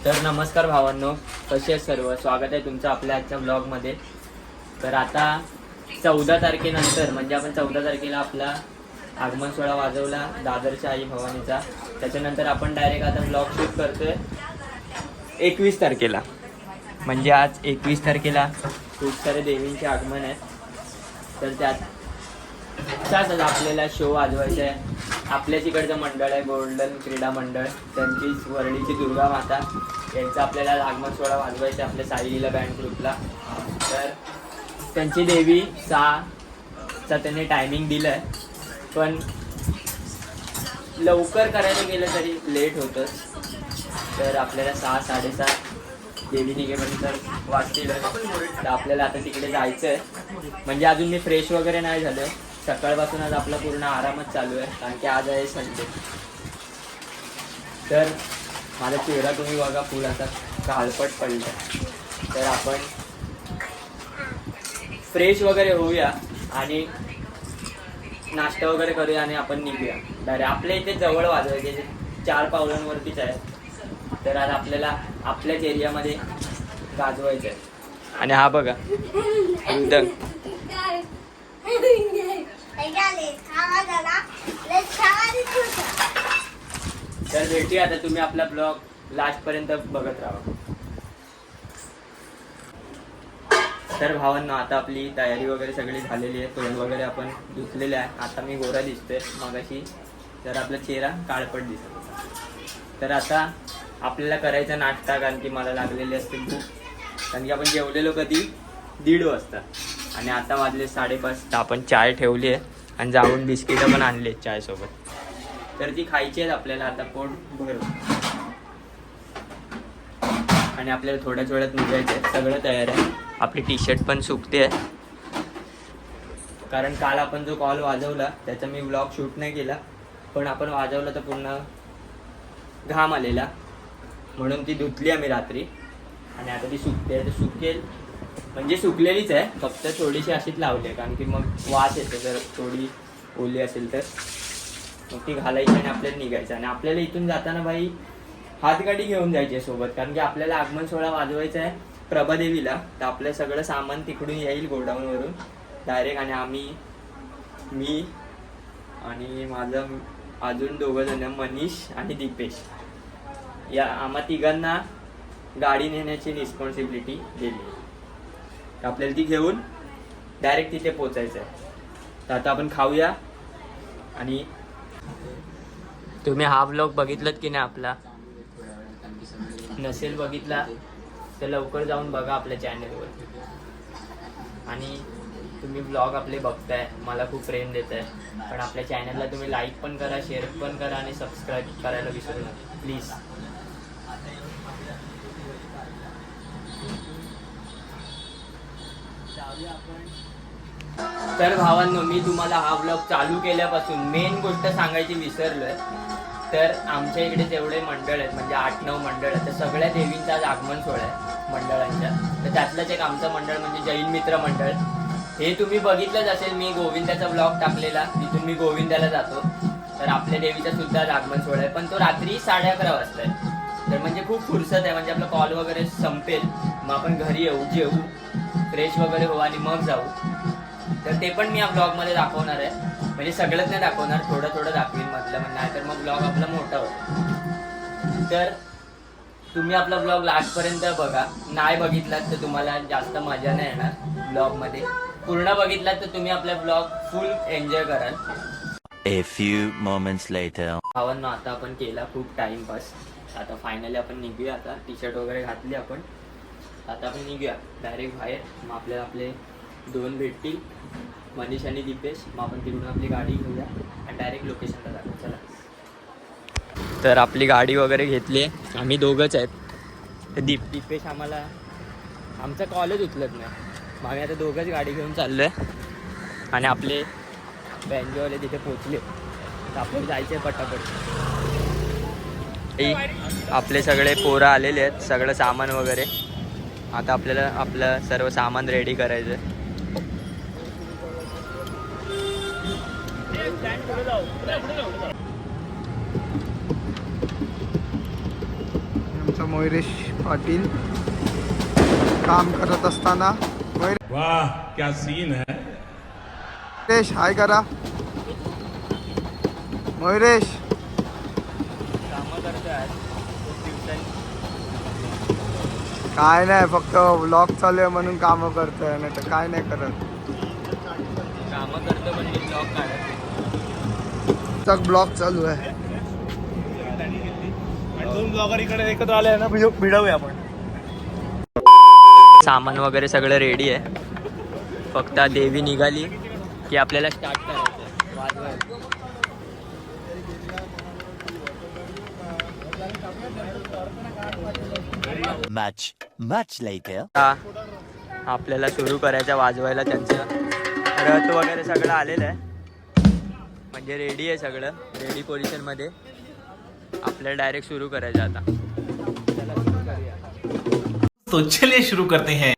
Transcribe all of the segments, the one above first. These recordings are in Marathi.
तर नमस्कार भावांनो, कसे आहेत सर्व. स्वागत आहे तुमचं आपल्या आजच्या ब्लॉगमध्ये. तर आता 14 तारखेनंतर म्हणजे आपण 14 तारखेला आपला आगमन सोहळा वाजवला दादरच्या आई भवानीचा. त्याच्यानंतर आपण डायरेक्ट आता ब्लॉग शूट करतोय 21 तारखेला. म्हणजे आज 21 तारखेला खूप सारे देवींचे आगमन आहेत. तर त्याच आपल्याला शो वाजवायचा आहे. आपल्याच इकडचं मंडळ आहे गोल्डन क्रीडा मंडळ, त्यांचीच वरळीची दुर्गा माता यांचा आपल्याला आगमन सोहळा वाजवायचा आहे आपल्या साईलीला बँड ग्रुपला. तर त्यांची देवी 6चा त्यांनी टायमिंग दिलं आहे, पण लवकर करायला गेलं तरी लेट होतंच. तर आपल्याला 6-6:30 देवी निघेपर्यंत वाजतील. तर आपल्याला आता तिकडे जायचं आहे. म्हणजे अजून मी फ्रेश वगैरे नाही झालं. सकाळपासून आज आपला पूर्ण आरामच चालू आहे, कारण की आज आहे संडे. तर माझा चेहरा तुम्ही बघा, फुल आता काळपट पडला. तर आपण फ्रेश वगैरे होऊया आणि नाश्ता वगैरे करूया आणि आपण निघूया डायरेक्ट. आपल्या इथे जवळ वाजवायचे 4 पावलांवरतीच आहे. तर आज आपल्याला आपल्याच एरियामध्ये गाजवायचं आहे. आणि हा बघा एकदम तर भेटूया आता. तुम्ही आपला ब्लॉग लास्ट पर्यंत बघत राहा. तर भावांनो, आता आपली तयारी वगैरे सगळी झालेली आहे. तोंड वगैरे आपण धुतलेले आहे. आता मी गोरा दिसतोय, मगाशी तर आपला चेहरा काळपट दिसत होता. तर आता आपल्याला करायचा नाश्ता, कारण की मला लागलेली असते भूक. कारण की आपण जेवलेलो कधी 1:30 वाजता आणि आता वाजले 5:30. तर आपण चाय ठेवली आहे आणि जाऊन बिस्किटं पण आणली आहेत चायसोबत. तर ती खायची आहेत आपल्याला आता पोट भरून. आणि आपल्याला थोड्याच वेळात निघायचं आहे. सगळं तयार आहे. आपली टी-शर्ट पण सुकते आहे, कारण काल आपण जो कॉल वाजवला त्याचा मी ब्लॉग शूट नाही केला. पण आपण वाजवलं तर पूर्ण घाम आलेला, म्हणून ती धुतली आम्ही रात्री. आणि आता ती सुकते आहे. तर सुकेल म्हणजे सुकलेलीच आहे, फक्त थोडीशी अशीच लावली आहे, कारण की मग वास येते जर थोडी ओली असेल तर. मग ती घालायची आणि आपल्याला निघायचं. आणि आपल्याला इथून जाताना भाई हातगाडी घेऊन जायची आहे सोबत, कारण की आपल्याला आगमन सोहळा वाजवायचा आहे प्रभादेवीला. तर आपलं सगळं सामान तिकडून येईल गोडाऊनवरून डायरेक्ट. आणि मी आणि माझं अजून 2 जण, मनीष आणि दीपेश, या आम्हा तिघांना गाडी नेण्याची रिस्पॉन्सिबिलिटी दिली. तर आपल्याला ती घेऊन डायरेक्ट तिथे पोचायचं आहे. तर आता आपण खाऊया. आणि तुम्ही हा व्लॉग बघितलात की नाही आपला? नसेल बघितला तर लवकर जाऊन बघा आपल्या चॅनलवर. आणि तुम्ही ब्लॉग आपले बघताय, मला खूप प्रेम देत आहे. पण आपल्या चॅनलला तुम्ही लाईक पण करा, शेअर पण करा आणि सबस्क्राईब करायला विसरू नका प्लीज. तर भावांनो, मी तुम्हाला हा ब्लॉग चालू केल्यापासून मेन गोष्ट सांगायची विसरलोय. तर आमच्या इकडे जेवढे मंडळ आहेत, म्हणजे 8-9 मंडळ आहेत, तर सगळ्या देवींचा आज आगमन सोहळा आहे मंडळांच्या. तर त्यातलंच एक आमचं मंडळ म्हणजे जैन मित्र मंडळ. हे तुम्ही बघितलंच असेल, मी गोविंदाचा ब्लॉग टाकलेला, तिथून मी गोविंदाला जातो. तर आपल्या देवीचा सुद्धा आगमन सोहळा आहे, पण तो रात्री 11:30 वाजता आहे. तर म्हणजे खूप फुरसत आहे. म्हणजे आपला कॉल वगैरे संपेल, मग आपण घरी येऊ, जेवू, फ्रेश वगैरे होऊ आणि मग जाऊ. तर ते पण मी या ब्लॉगमध्ये दाखवणार आहे. म्हणजे सगळंच नाही दाखवणार, थोडं थोडं दाखवीन म्हटलं, नाही तर मग ब्लॉग आपला मोठा होतो. तर तुम्ही आपला ब्लॉग लास्टपर्यंत बघा. नाही बघितलात तर तुम्हाला जास्त मजा नाही येणार ब्लॉगमध्ये. पूर्ण बघितलात तर तुम्ही आपला ब्लॉग फुल एन्जॉय कराल. A few moments later. भावांनो, आता आपण केला खूप टाइमपास. आता फायनली आपण निघूया. आता टी-शर्ट वगैरे घातली आपण. आता आपण निघूया डायरेक्ट बाहेर. मग आपल्याला आपले 2 भेटतील, मनीष आणि दीपेश. मग आपण तिकडून आपली गाडी घेऊया आणि डायरेक्ट लोकेशनला जाऊ. चला. तर आपली गाडी वगैरे घेतली आहे. आम्ही दोघंच आहेत. तर दीपेश आम्हाला आमचा कॉलच उचलत नाही. मग आम्ही आता दोघंच गाडी घेऊन चाललो आहे. आणि आपले बँजोवाले तिथे पोचले. तर आपल्याला जायचं आहे पटापट. आपले सगळे पोरं आलेले आहेत, सगळं सामान वगैरे. आता आपल्याला आपलं सर्व सामान रेडी करायचं आहे. आमचा मयुरेश पाटील काम करत असताना. वाह क्या सीन है. मयुरेश हाय करा. मयुरेश कामं करतोय आज खूप दिवसांनी. काय नाही, फक्त व्लॉग चालू आहे म्हणून कामं करतोय, नाही तर काय नाही करत. कामं करतो पण मी ब्लॉग काढत. ब्लॉग चालू आहे. दोन ब्लॉगर इकडे एकत्र आले ना, भिडवूया आपण. सामान वगैरे सगळं रेडी आहे. फक्त देवी निघाली की आपल्याला स्टार्ट करायचं आहे वाजवायला. Much later. आता आपल्याला सुरू करायचं वाजवायला. त्यांचं रथ वगैरे सगळं आलेलं आहे, म्हणजे रेडी आहे सगळं. रेडी पोझिशनमध्ये आपल्याला डायरेक्ट सुरू करायचं आता. चला सुरू करूया. तो चलिए शुरू करते हैं.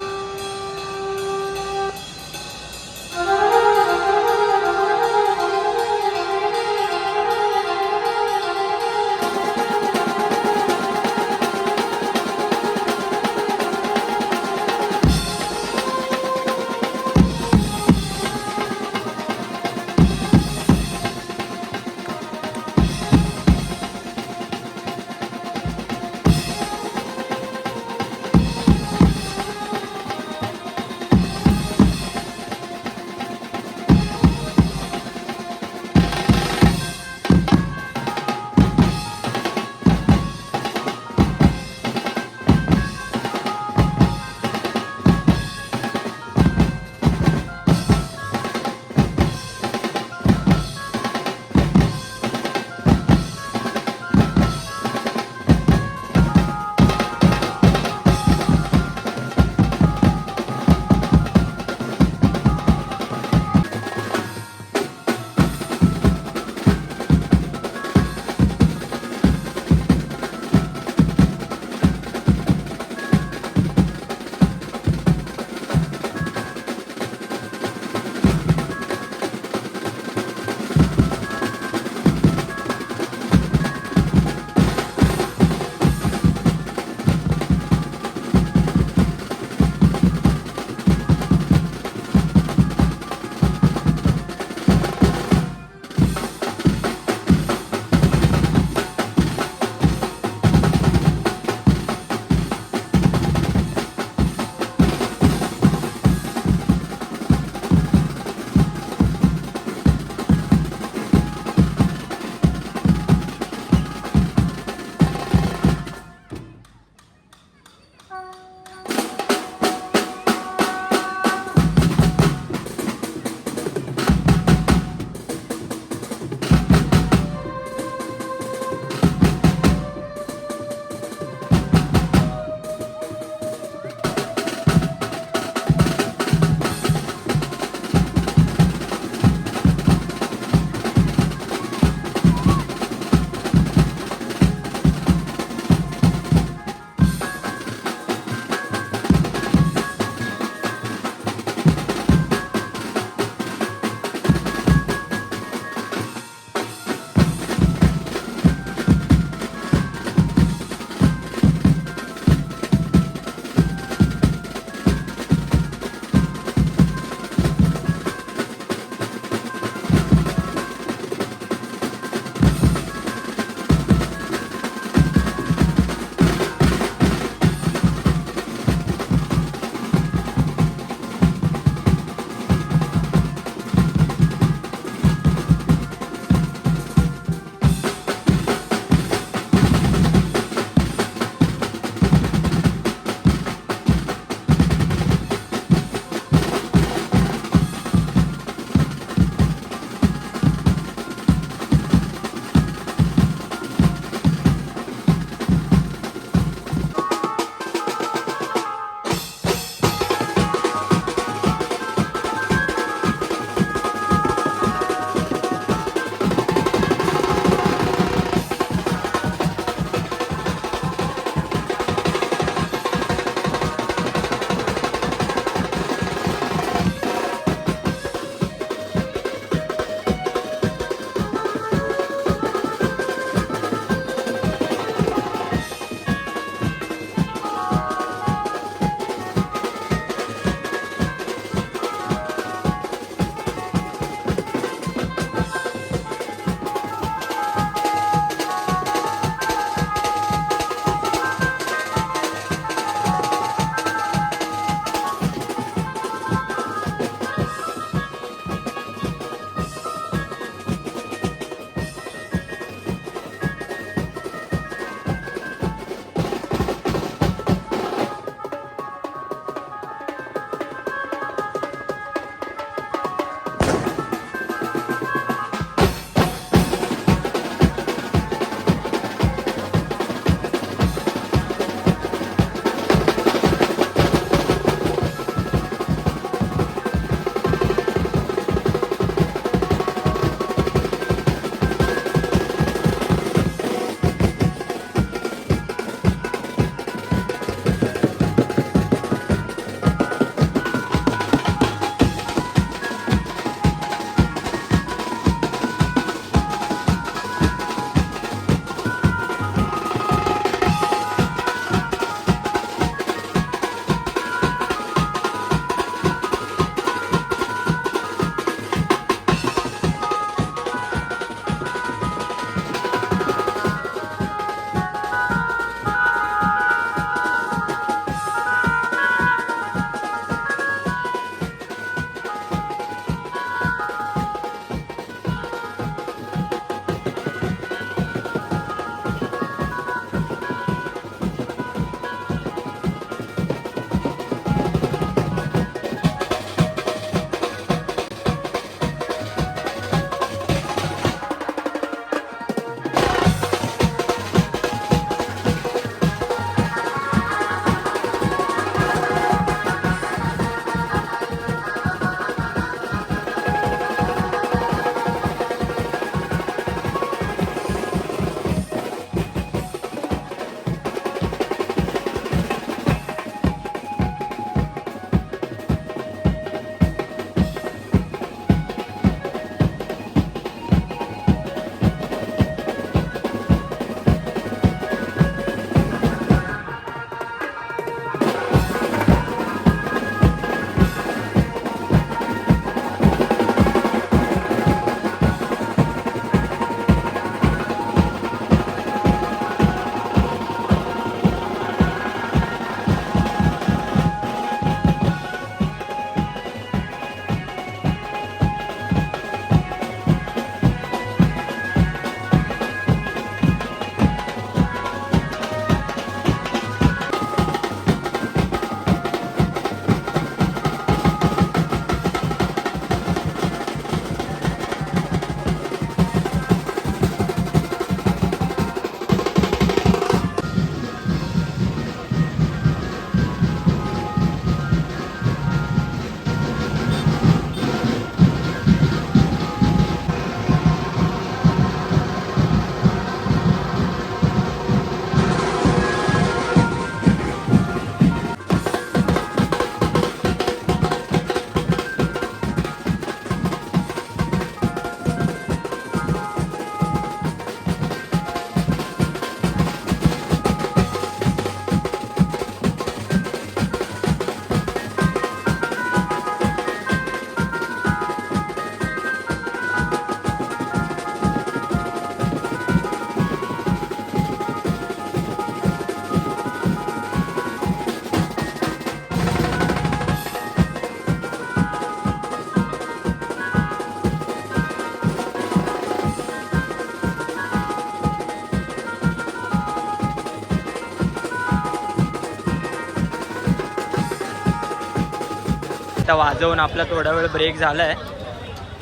आता वाजवून आपला थोडा वेळ ब्रेक झाला आहे.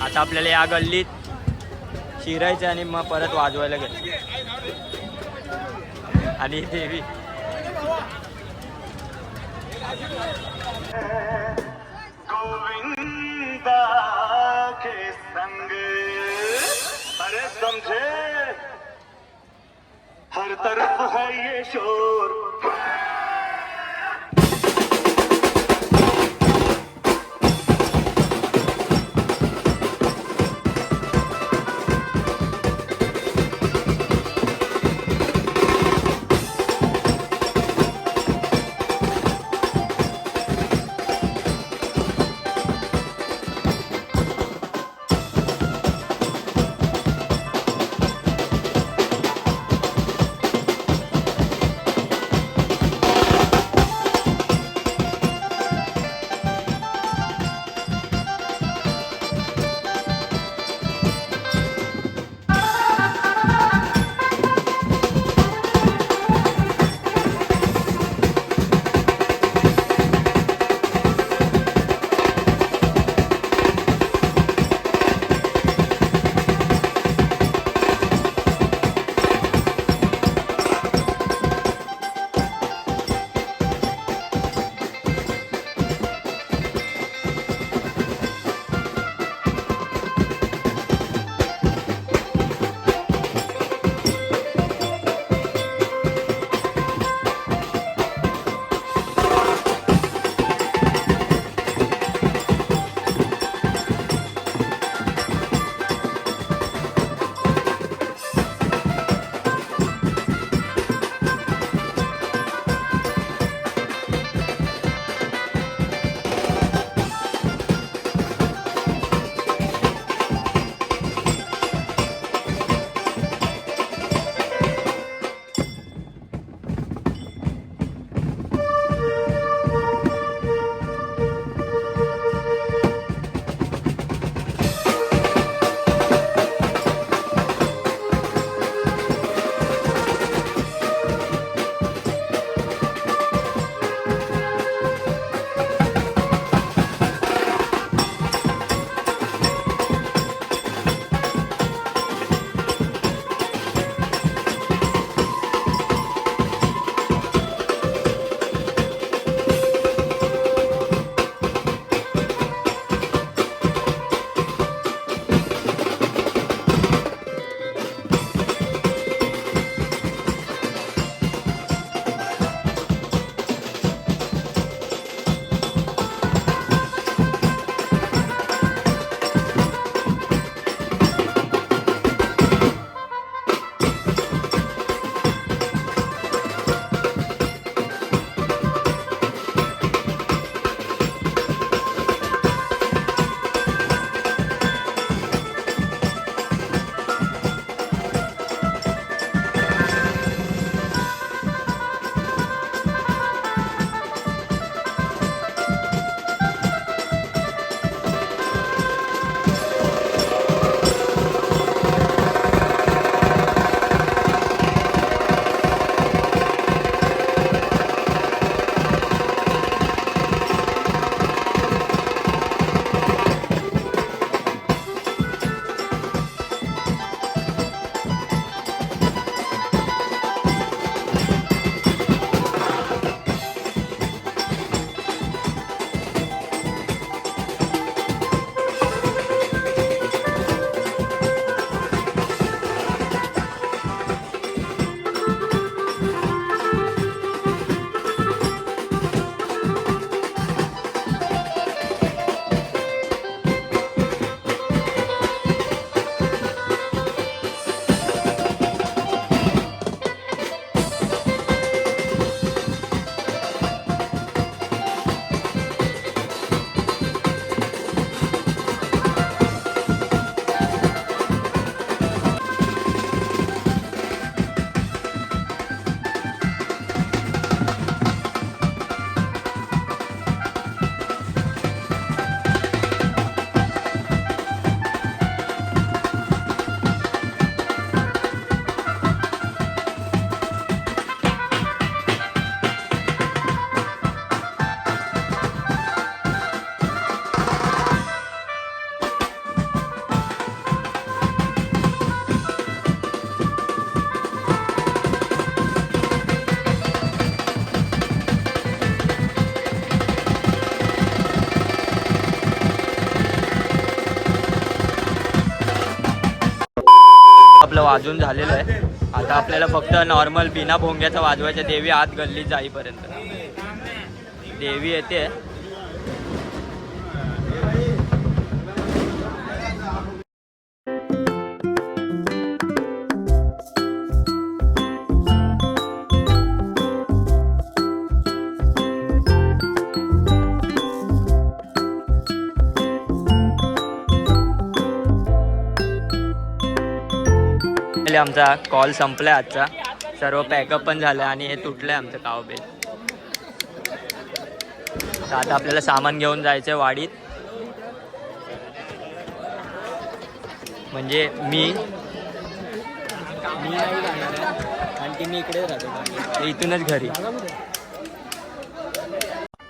आता आपल्याला या गल्लीत शिरायचं आणि मग परत वाजवायला गेलं. आणि देवी गोविंदा के संग अरे समझे हर तरफ है ये शोर आपलं वाजून झालेलं आहे. आता आपल्याला फक्त नॉर्मल बिना भोंग्याचा वाजवायच्या देवी आत गल्लीत जाईपर्यंत. देवी येते. आमचा कॉल संपलाय आजचा. सर्व पॅकअप पण झालं आणि हे तुटलंय आमचं कावबेल. तर आता आपल्याला सामान घेऊन जायचंय वाडीत. म्हणजे मी नाही जाणार आहे, आणखी मी इकडेच राहतो, इथूनच घरी.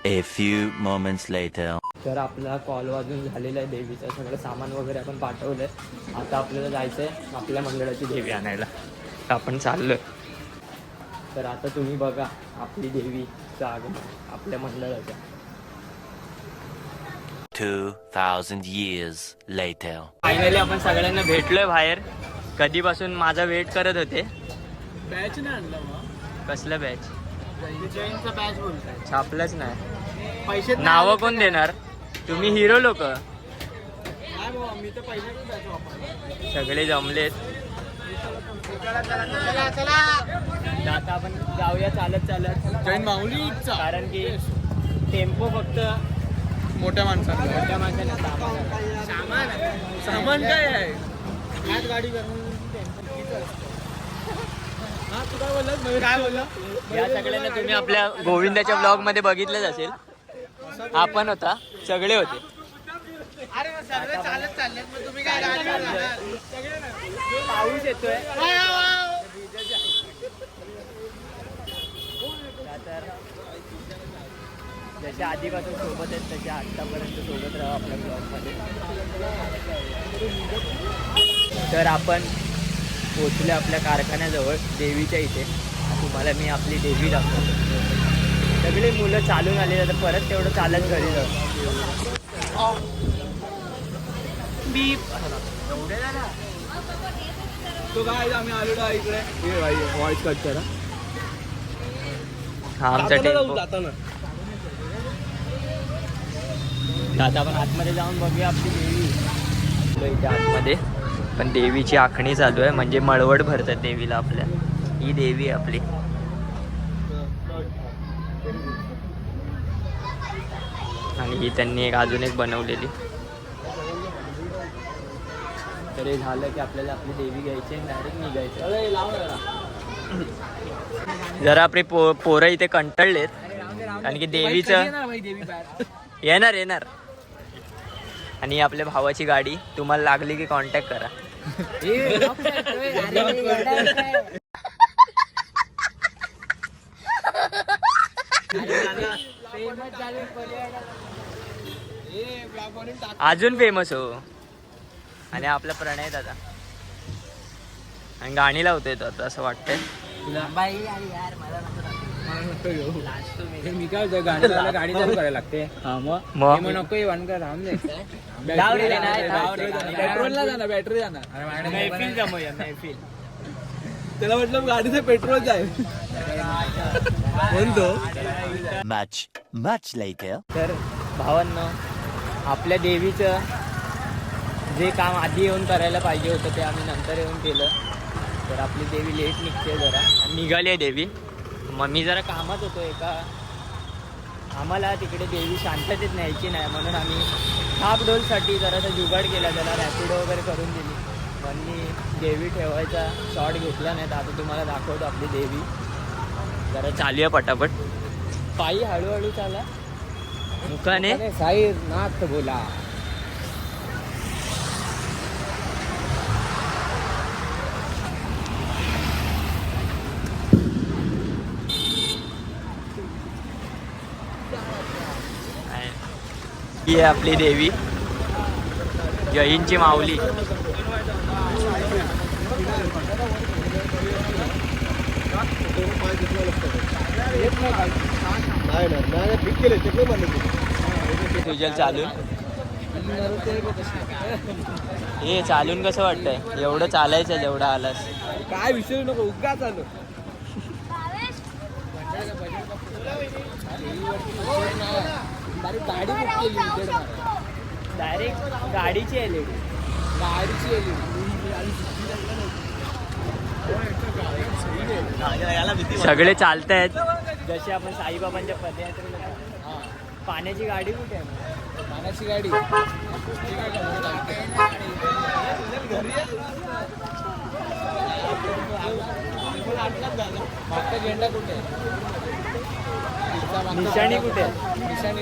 A few moments later. तर आपला कॉल वाजून झालेला आहे देवीचं. सगळं सामान वगैरे आपण पाठवलं आहे. आता आपल्याला जायचं आहे आपल्या मंडळाची देवी आणायला. तर आपण चाललो आहे. तर आता तुम्ही बघा आपली देवीचं आगमन आपल्या मंडळाच्या. 2000 years later. फायनली आपण सगळ्यांना भेटलोय बाहेर. कधीपासून माझा वेट करत होते. बॅच नाही आणला मग. कसलं बॅच? जैनचा बॅच बोलताय. छापलंच नाही. पैसे नावं कोण देणार? तुम्ही हिरो लोक. नाही बाबा, मी तर पैशाचं बॅच वापरतो. सगळे जमलेत. आता आपण जाऊया चालत चालत. जैन माऊलीचा. कारण की टेम्पो फक्त मोठ्या माणसाला. मोठ्या माणसाने सामान काय आहे? आज गाडी काय बोलला? या सगळ्यांना तुम्ही आपल्या गोविंदाच्या ब्लॉग मध्ये बघितलंच असेल. आपण होता, सगळे होते. अरे सर्व चालत चाललेत, मग तुम्ही काय गाडीवर जाणार? पाऊस येतोय. तर जसे आधीपासून सोबत आहेत तसे आत्तापर्यंत सोबत राहा आपल्या ब्लॉगमध्ये. तर आपण पोचले आपल्या कारखान्याजवळ देवीच्या इथे. तुम्हाला मी आपली देवी दाखवतो. सगळे मुलं चालून आले तर परत तेवढं चालत घरी जाऊ. बीप तो काय आम्ही आलो इकडे. व्हॉइस कट करा. हा आमचा टेम्पो. आता आपण आतमध्ये जाऊन बघूया आपली देवी. इथे आतमध्ये पण देवीची आखणी चालू आहे. म्हणजे मळवट भरतात देवीला आपल्या. ही देवी आहे आपली. आणि ही त्यांनी अजून एक बनवलेली. तर हे झालं की आपल्याला आपली देवी घ्यायची आणि डायरेक्ट निघायचं. जरा आपले पोरं इथे कंटाळलेत. कारण की देवीचं येणार. आणि आपल्या भावाची गाडी. तुम्हाला लागली की कॉन्टॅक्ट करा. अजून फेमस हो. आणि आपला प्रणय दादा. आणि गाणी लावतोय तो आता असं वाटतंय. मी काय होतं, गाडी चालू करायला लागते. मग नको राम पेट्रोलला जाणार, बॅटरी जाणार. मैफिल जमूया मैफिल. त्याला म्हटलं गाडीचं पेट्रोल जाईल. म्हणतो Much later. तर भावांनो, आपल्या देवीचं जे काम आधी येऊन करायला पाहिजे होतं ते आम्ही नंतर येऊन केलं. तर आपली देवी लेट निघते जरा. निघाली आहे देवी. मग मी जरा कामात होतो एका. आम्हाला तिकडे देवी शांततेत न्यायची नाही म्हणून आम्ही थाप डोलसाठी जरासा जुगाड केला. त्याला रॅपिडो वगैरे करून दिली. पण देवी ठेवायचा शॉट घेतला नाही. तर आता तुम्हाला दाखवतो आपली देवी. जरा चालूया पटापट. पायी हळूहळू चाला. मुखाने साई नाथ बोला. ही आहे आपली देवी. जैनची माऊली. तुझ्या चालून हे चालून कसं वाटतंय? एवढं चालायचं जेवढं आलास. काय विषय नको उगा चालू. गाडी बुक केली डायरेक्ट गाडीची LED. गाडीची सगळे चालतायत जसे आपण साईबाबांच्या पदयात्रेला. पाण्याची गाडी कुठे आहे? पाण्याची गाडी मागचा झेंडा कुठे आहे? निशाणी कुठे आहे? निशाणी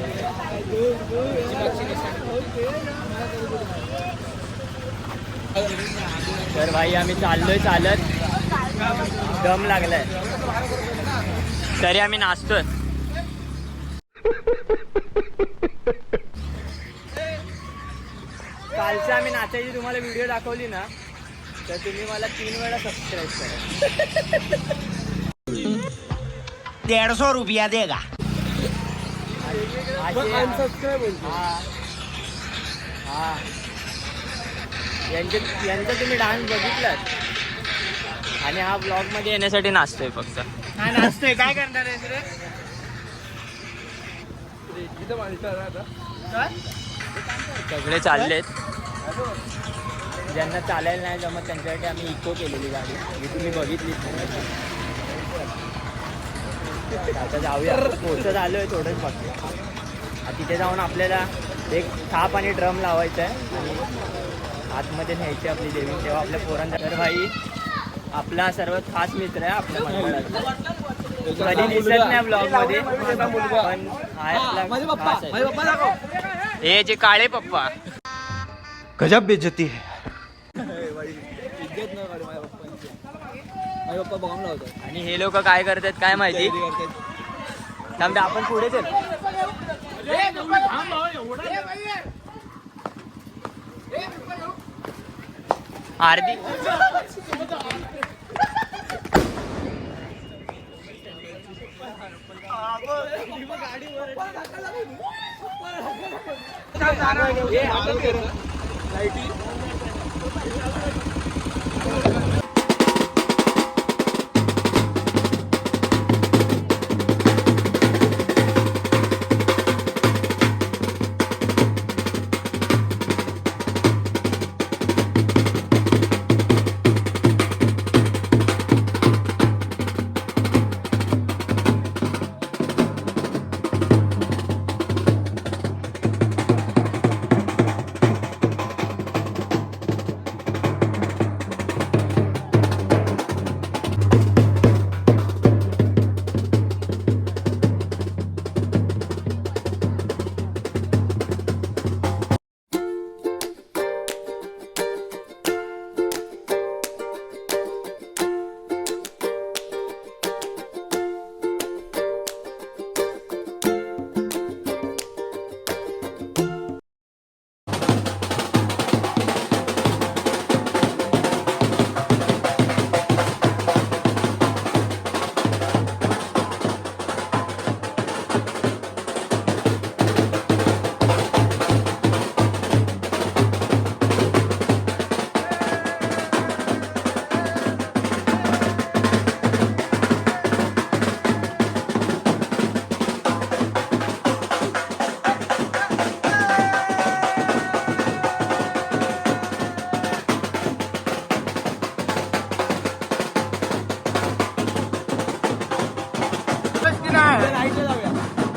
तर भाई आम्ही चाललोय चालत. दम लागलाय तरी आम्ही नाचतोय. कालच्या आम्ही नाचायची तुम्हाला व्हिडिओ दाखवली ना, तर तुम्ही मला 3 वेळा सबस्क्राईब करा. 150 रुपया देगा. हा यांचा तुम्ही डान्स बघितलात आणि हा ब्लॉग मध्ये येण्यासाठी नाचतोय फक्त. हा नाचतोय. काय करणार आहेस रे? सगळे चाललेत. ज्यांना चालायला नाही जमत त्यांच्यासाठी आम्ही इको केलेली गाडी, ही तुम्ही बघितली. आता जाऊया. पोचत आलोय थोडंच बाकी. तिथे जाऊन आपल्याला एक थाप आणि ड्रम लावायचा आहे आणि आतमध्ये न्यायची आपली देवी. तेव्हा आपल्या पोरांचा. तर भाई आपला सर्वात खास मित्र आहे आपल्या मंडळाचा. कधी दिसत नाही ब्लॉग मध्ये पण हा आपला खास आहे. हे जे काळे पप्पा. गजब बेइज्जती है. पप्पा बॉम्ब लावतात आणि हे लोक काय करतात काय माहिती. त्यामुळे आपण पुढे चल. आरती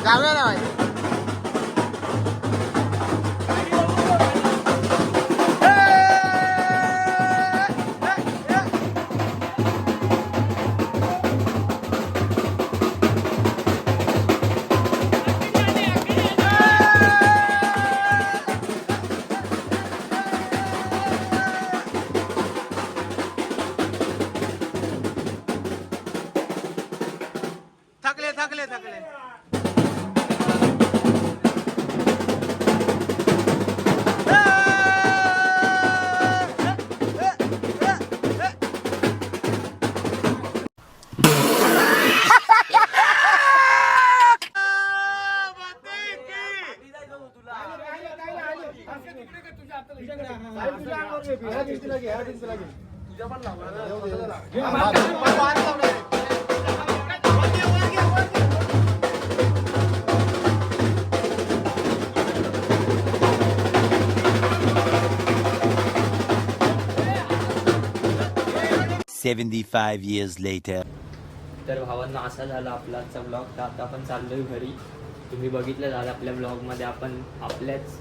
जाऊया ना भाई. थकले. 75 years later. तर भावांना असा झाला आपला आजचा ब्लॉग. तर आता आपण चाललोय घरी. तुम्ही बघितलं झालं आपल्या ब्लॉगमध्ये आपण आपल्याच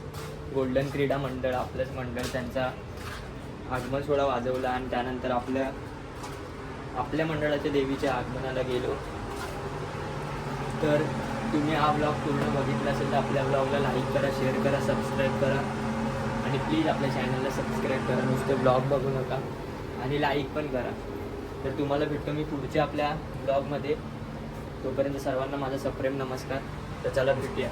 गोल्डन क्रीडा मंडळ, आपलंच मंडळ त्यांचा आगमन सोहळा वाजवला आणि त्यानंतर आपल्या मंडळाच्या देवीच्या आगमनाला गेलो. तर तुम्ही हा ब्लॉग पूर्ण बघितला असेल तर आपल्या ब्लॉगला लाईक करा, शेअर करा, सबस्क्राईब करा आणि प्लीज आपल्या चॅनलला सबस्क्राईब करा. नुसते ब्लॉग बघू नका आणि लाईक पण करा. तर तुम्हाला भेटतो मी पुढच्या आपल्या ब्लॉगमध्ये. तोपर्यंत सर्वांना माझा सप्रेम नमस्कार. तर चला भेटूया.